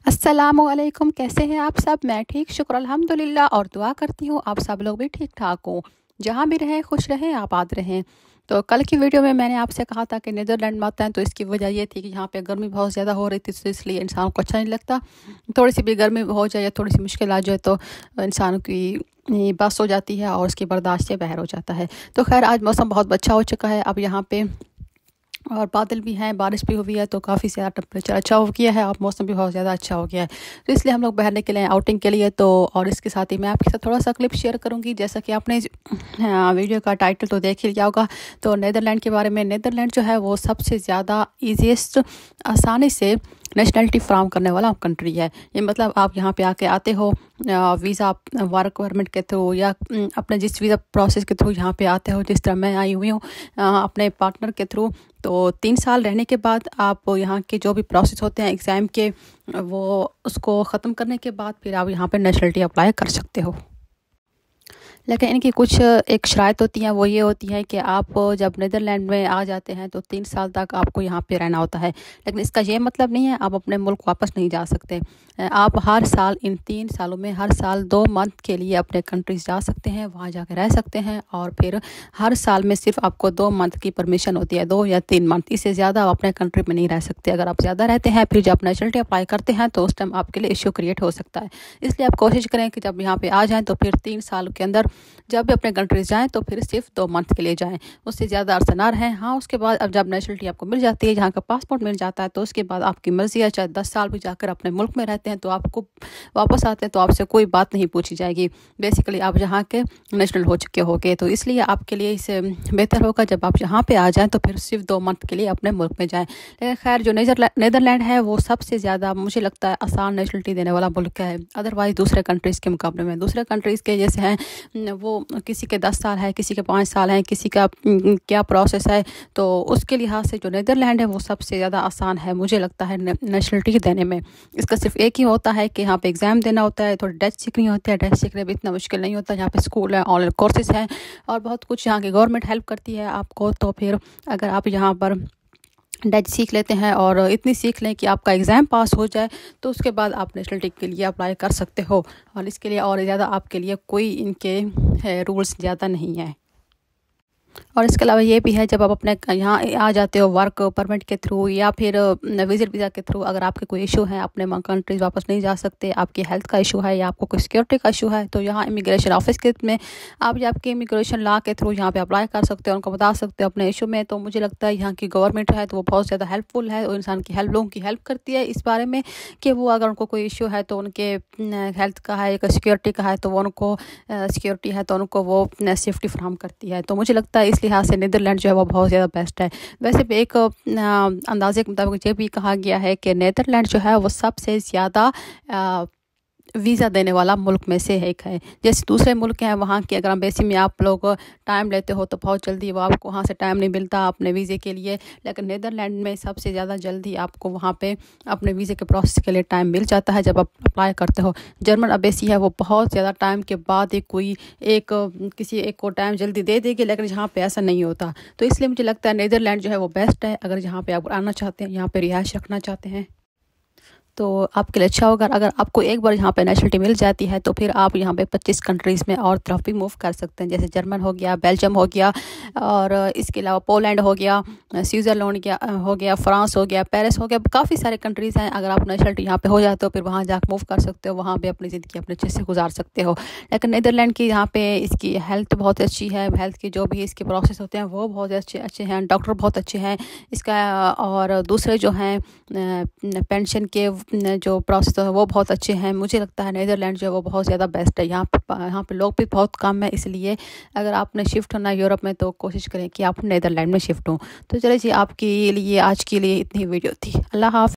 अस्सलामुअलैकुम, कैसे हैं आप सब। मैं ठीक, शुक्र अल्हम्दुलिल्लाह, और दुआ करती हूँ आप सब लोग भी ठीक ठाक हो। जहाँ भी रहें खुश रहें, आबाद रहें। तो कल की वीडियो में मैंने आपसे कहा था कि नीदरलैंड में आते हैं, तो इसकी वजह ये थी कि यहाँ पे गर्मी बहुत ज़्यादा हो रही थी, तो इसलिए इंसान को अच्छा नहीं लगता। थोड़ी सी भी गर्मी हो जाए या थोड़ी सी मुश्किल आ जाए तो इंसान की बस हो जाती है और उसकी बर्दाश्त से बाहर हो जाता है। तो खैर आज मौसम बहुत अच्छा हो चुका है अब यहाँ पे, और बादल भी हैं, बारिश भी हुई है, तो काफ़ी ज़्यादा टेम्परेचर अच्छा हो गया है और मौसम भी बहुत ज़्यादा अच्छा हो गया है। तो इसलिए हम लोग बाहर निकले हैं आउटिंग के लिए। तो और इसके साथ ही मैं आपके साथ थोड़ा सा क्लिप शेयर करूंगी, जैसा कि आपने वीडियो का टाइटल तो देख ही लिया होगा। तो नीदरलैंड के बारे में, नीदरलैंड जो है वो सबसे ज़्यादा ईजीएस्ट, आसानी से नेशनलिटी फ्राहम करने वाला कंट्री है। ये मतलब आप यहाँ पे आके आते हो वीज़ा, वर्क परमिट के थ्रू या अपने जिस वीज़ा प्रोसेस के थ्रू यहाँ पे आते हो, जिस तरह मैं आई हुई हूँ अपने पार्टनर के थ्रू। तो 3 साल रहने के बाद आप यहाँ के जो भी प्रोसेस होते हैं एग्ज़ाम के, वो उसको ख़त्म करने के बाद फिर आप यहाँ पे नेशनलिटी अप्लाई कर सकते हो। लेकिन इनकी कुछ एक शराइत होती हैं, वो ये होती है कि आप जब नीदरलैंड में आ जाते हैं तो 3 साल तक आपको यहाँ पे रहना होता है। लेकिन इसका ये मतलब नहीं है आप अपने मुल्क वापस नहीं जा सकते। आप हर साल, इन 3 सालों में हर साल 2 मंथ के लिए अपने कंट्रीज जा सकते हैं, वहाँ जाकर रह सकते हैं। और फिर हर साल में सिर्फ आपको 2 मंथ की परमिशन होती है, 2 या 3 मंथ, इससे ज़्यादा आप अपने कंट्री में नहीं रह सकते। अगर आप ज़्यादा रहते हैं फिर जब नेशनलिटी अप्लाई करते हैं तो उस टाइम आपके लिए इशू क्रिएट हो सकता है। इसलिए आप कोशिश करें कि जब यहाँ पे आ जाएँ तो फिर 3 साल के अंदर जब भी अपने कंट्रीज जाएँ तो फिर सिर्फ 2 मंथ के लिए जाएँ, उससे ज़्यादा अरसा ना रहें। हाँ, उसके बाद अब जब नेशनलिटी आपको मिल जाती है, यहाँ का पासपोर्ट मिल जाता है, तो उसके बाद आपकी मर्ज़ी है, चाहे 10 साल भी जाकर अपने मुल्क में रहते हैं तो आपको वापस आते हैं तो आपसे कोई बात नहीं पूछी जाएगी। बेसिकली आप यहाँ के नेशनल हो चुके होगे, तो इसलिए आपके लिए इसे बेहतर होगा जब आप यहाँ पे आ जाएँ तो फिर सिर्फ 2 मंथ के लिए अपने मुल्क में जाएँ। लेकिन खैर जो नीदरलैंड है वो सबसे ज़्यादा मुझे लगता है आसान नेशनलिटी देने वाला मुल्क है। अदरवाइज़ दूसरे कंट्रीज़ के मुकाबले में, दूसरे कंट्रीज़ के जैसे हैं वो किसी के 10 साल है, किसी के 5 साल हैं, किसी का क्या प्रोसेस है, तो उसके लिहाज से जो नीदरलैंड है वो सबसे ज़्यादा आसान है मुझे लगता है नेशनलिटी देने में। इसका सिर्फ एक ही होता है कि यहाँ पे एग्ज़ाम देना होता है, थोड़ी डच सीखनी होती है। डच सीखने में इतना मुश्किल नहीं होता, यहाँ पे स्कूल है, ऑनलाइन कोर्सेज हैं और बहुत कुछ यहाँ की गवर्नमेंट हेल्प करती है आपको। तो फिर अगर आप यहाँ पर डच सीख लेते हैं और इतनी सीख लें कि आपका एग्ज़ाम पास हो जाए, तो उसके बाद आप नेशनलिटी के लिए अप्लाई कर सकते हो। और इसके लिए और ज़्यादा आपके लिए कोई इनके रूल्स ज़्यादा नहीं है। और इसके अलावा ये भी है, जब आप अपने यहाँ आ जाते हो वर्क परमिट के थ्रू या फिर विजिट वीज़ा के थ्रू, अगर आपके कोई इशू है, अपने कंट्रीज वापस नहीं जा सकते, आपकी हेल्थ का इशू है या आपको कोई सिक्योरिटी का इशू है, तो यहाँ इमिग्रेशन ऑफिस के में आप आपके इमिग्रेशन लॉ के थ्रू यहाँ पे अप्लाई कर सकते हो, उनको बता सकते हो अपने इशू में। तो मुझे लगता है यहाँ की गवर्नमेंट है तो वो बहुत ज़्यादा हेल्पफुल है और इंसान की लोगों की हेल्प करती है इस बारे में कि वो अगर उनको कोई इशू है तो उनके हेल्थ का है या सिक्योरिटी का है तो वो उनको सिक्योरिटी है तो उनको वो सेफ्टी फ्राहम करती है। तो मुझे लगता है इस लिहाज से नीदरलैंड जो है वो बहुत ज़्यादा बेस्ट है। वैसे भी एक अंदाजे के मुताबिक ये भी कहा गया है कि नीदरलैंड जो है वो सबसे ज़्यादा वीज़ा देने वाला मुल्क में से एक है। जैसे दूसरे मुल्क हैं वहाँ की अगर बेसिस में आप लोग टाइम लेते हो तो बहुत जल्दी वो आपको वहाँ से टाइम नहीं मिलता अपने वीज़े के लिए, लेकिन नीदरलैंड में सबसे ज़्यादा जल्दी आपको वहाँ पे अपने वीज़े के प्रोसेस के लिए टाइम मिल जाता है जब आप अप्लाई करते हो। जर्मन अबेसी है वो बहुत ज़्यादा टाइम के बाद ही कोई एक किसी एक को टाइम जल्दी दे देगी, लेकिन यहाँ पे ऐसा नहीं होता। तो इसलिए मुझे लगता है नीदरलैंड जो है वो बेस्ट है अगर यहाँ पे आप आना चाहते हैं, यहाँ पे रिहाइश रखना चाहते हैं तो आपके लिए अच्छा होगा। अगर आपको एक बार यहाँ पे नेशनलिटी मिल जाती है तो फिर आप यहाँ पे 25 कंट्रीज़ में और तरफ भी मूव कर सकते हैं, जैसे जर्मन हो गया, बेल्जियम हो गया, और इसके अलावा पोलैंड हो गया, स्विट्ज़रलैंड हो गया, फ्रांस हो गया, पेरिस हो गया, काफ़ी सारे कंट्रीज़ हैं। अगर आप नेशनलिटी यहाँ पे हो जाते हो फिर वहाँ जाकर मूव कर सकते हो, वहाँ पर अपनी ज़िंदगी अपने अच्छे से गुजार सकते हो। लेकिन नीदरलैंड की यहाँ पे इसकी हेल्थ बहुत अच्छी है, हेल्थ की जो भी इसके प्रोसेस होते हैं वो बहुत अच्छे हैं, डॉक्टर बहुत अच्छे हैं इसका, और दूसरे जो हैं पेंशन के जो प्रोसेस है वो बहुत अच्छे हैं। मुझे लगता है नीदरलैंड जो है वो बहुत ज़्यादा बेस्ट है। यहाँ पे लोग भी बहुत कम है, इसलिए अगर आपने शिफ्ट होना है यूरोप में तो कोशिश करें कि आप नीदरलैंड में शिफ्ट हों। तो चलिए जी, आपके लिए आज के लिए इतनी वीडियो थी। अल्लाह हाफ़िज़।